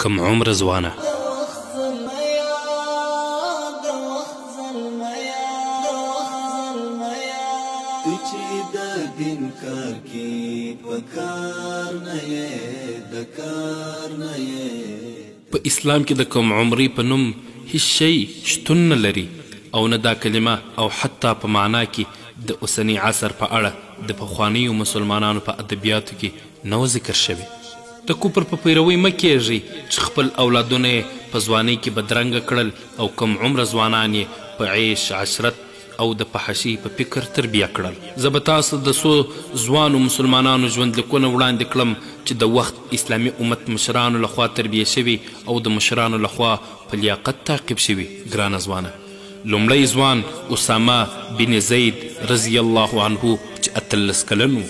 کم عمر ځوانه په اسلام کې د کم عمري په نوم هیڅ شی شتون نه لري او نه دا کلمه او حتی په معنا کې د اوسني عصر په اړه د پخوانیو مسلمانانو په ادبیاتو کې نه ذکر شوی. د کفر په پیروي مه کیږئ چې خپل اولادونه یې په ځوانۍ کې بدرنګه کړل او کم عمره ځوانان یې په عیش عشرت او د فحشي په فکر تربیه کړل. زه به تاسو د څو ځوانو مسلمانانو ژوند لیکونه وړاندې کړم چې د وخت اسلامي امت مشرانو لخوا تربیه شوي او د مشرانو لخوا په لیاقت تعقیب شوي. ګرانه ځوانه، لومړی ځوان اسامه بن زید رضی الله عنه چې 18 کلن و.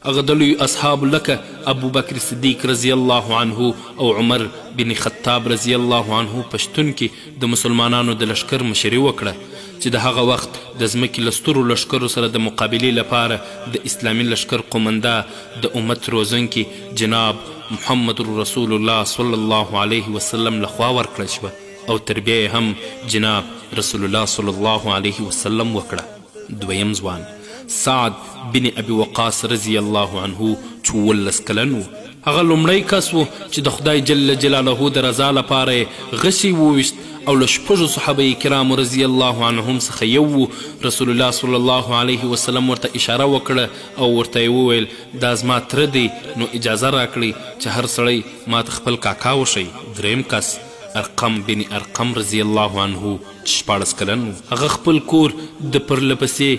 هغه د لویو اصحابو لکه ابو بکر صدیق رضی الله عنه او عمر بن خطاب رضی الله عنه په شتون کې د مسلمانانو د لشکر مشري وکړه چې د هغه وخت د ځمکې له سترو لشکرو سره د مقابلې لپاره د اسلامي لشکر قومنده د امت روزونکي جناب محمد رسول الله صلی الله علیه وسلم لخوا ورکړل شوه او تربیه هم جناب رسول الله صلی الله علیه وسلم وکړه. دویم ځوان سعد بن ابي وقاص رضی الله عنه 14 کلن و. هغه لومړی کس و چې د خدای جل جلاله د رضا لپاره یې غشي وویشت او له شپږو صحابه کرامو رضی الله عنهم څخه یو و. رسول الله صلی الله علیه وسلم ورته اشاره وکړه او ورته یې وویل دا زما تره دی نو اجازه راکړئ چې هر سړی ماته خپل کاکا وښیي. دریم کس ارقم بن ارقم رضی الله عنه 14 کلن و. هغه خپل کور د پرله پسې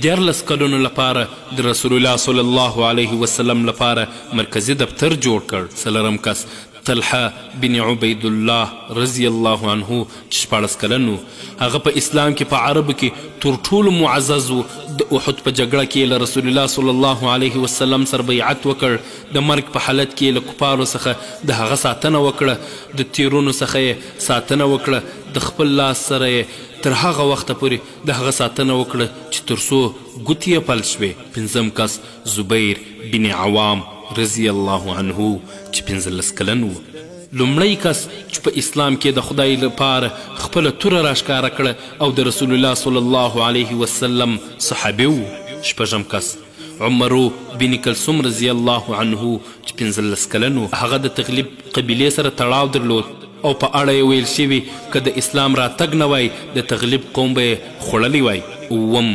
14 کلونو لپاره د رسول الله صلی الله علیه وسلم لپاره مرکزی دفتر جوړ کړ. څلورم کس طلحه بن عبید الله رضی الله عنه 14 کلن و. هغه په اسلام کې په عربو کې تر ټولو معزز و. د احد په جګړه کې له رسول الله صلی الله علیه وسلم سره بیعت وکړ. د مرګ په حالت کې له کفارو څخه د هغه ساتنه وکړه. د تیرونو څخه یې ساتنه وکړه. د خپل لاس سره یې تر هغه وخته پورې د هغه ساتنه وکړه چې تر څو ګوتې یې پل شوې. پنځم کس زبیر بن عوام رضی الله عنه چې 15 کلن و. لومړی کس چې په اسلام کې د خدای لپاره خپله توره راښکاره کړه او د رسول الله صلی الله علیه وسلم صحابي و. شپږم کس عمرو بن کلثوم رضی الله عنه چې 15 کلن و. هغه د تغلیب قبیلې سره تړاو درلود او په اړه یې ویل شوي که د اسلام راتګ نه وای د تغلیب قوم به یې خوړلی وای. اووم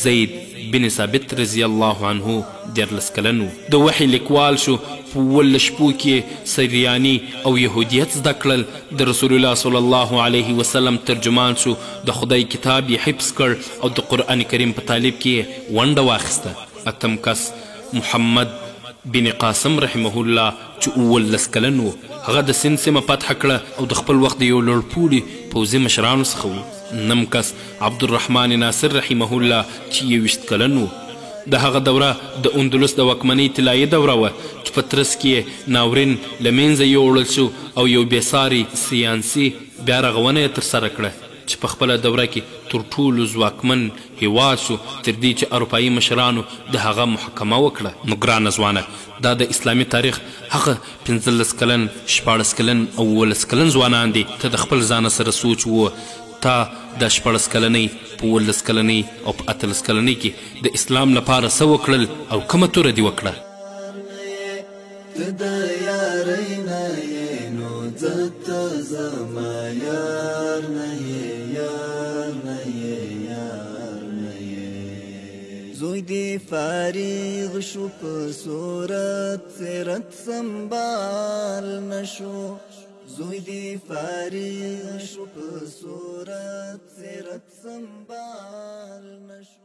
زید بن ثابت رضی الله عنه 14 کلن و. د وحی لیکوال شو. په 17 شپو کې سریاني او یهودیت زده کړل. د رسول الله صلی الله علیه وسلم ترجمان شو. د خدای کتاب یې حفظ کړ او د قرآن کریم په طالب کې یې ونډه واخیسته. اتم کس محمد بن قاسم رحمه الله چې 17 کلن و. هغه د سند سیمه فتح کړه او د خپل وخت د یو لوړپوړي پوځي مشرانو څخه و. نم کس عبدالرحمن ناصر رحمه الله چې 21 کلن و. د هغه دوره د اندلس د واکمنۍ طلایي دوره وه چې په ترڅ کې ناورین له منځه یوړل شو او یو بېساري سیاسي بیا رغونه یې ترسره کړه چې په خپله دوره کې تر ټولو ځواکمن هیواد شو تر دې چې اروپایي مشرانو د هغه محاکمه وکړه. نو ګرانه ځوانه، دا د اسلامي تاریخ هغه 15 کلن 14 کلن او 17 کلن ځوانان دي. ته د خپل ځانه سره سوچ و تا د 14 کلنۍ په 17 کلنۍ او په 18 کلنۍ کې د اسلام لپاره څه وکړل او کومه توره دې وکړه؟ ته د یارۍ نه یې نو زه ته زما یار نه یې یار نه یې یار نه یې. زوی دې فارغ شو په صورت سیرت سنبال نشو. زوی دی فارغ شو په صورت سیرت سنبال نشو.